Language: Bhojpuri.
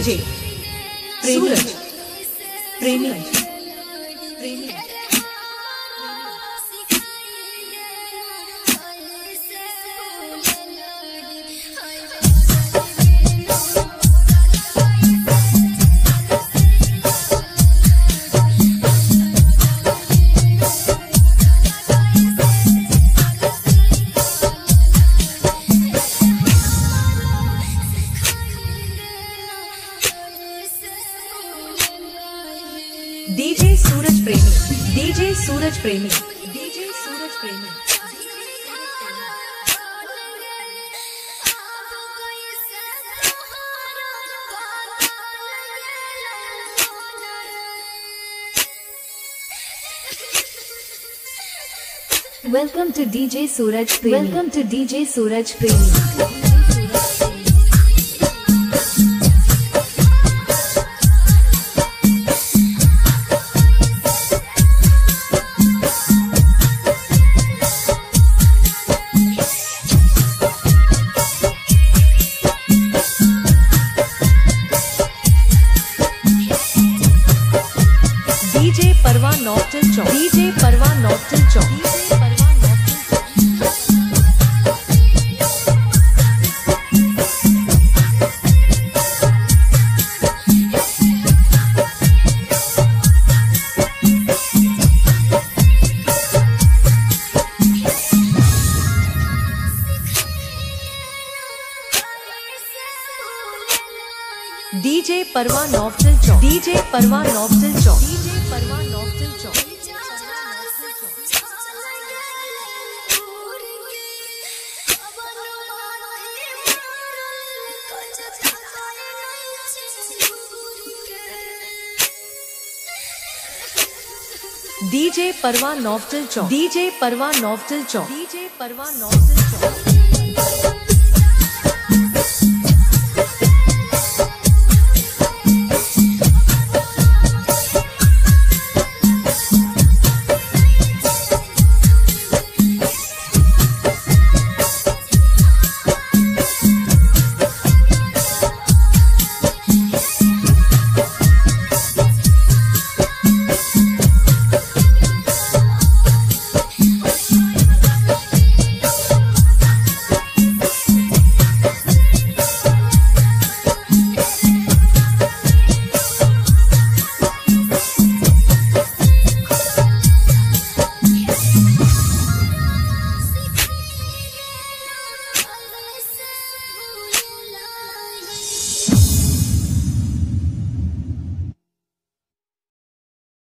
डीजे सूरज प्रेमी। डीजे सूरज प्रेमी, डीजे सूरज प्रेमी, डीजे सूरज प्रेमी। Welcome to DJ Suraj Premi. Welcome to DJ Suraj Premi. DJ परवा नॉर्टन चौक, डीजे परवा नॉर्टन चौक, डीजे परवा नॉर्टन डीजे परवा नॉर्टन चौक, डीजे परवा नॉर्टन चौक, डीजे परवा नॉर्टन चौक। डीजे परवा नॉर्टन चौक, डीजे परवा नॉर्टन चौक, डीजे परवा नॉर्टन चौक।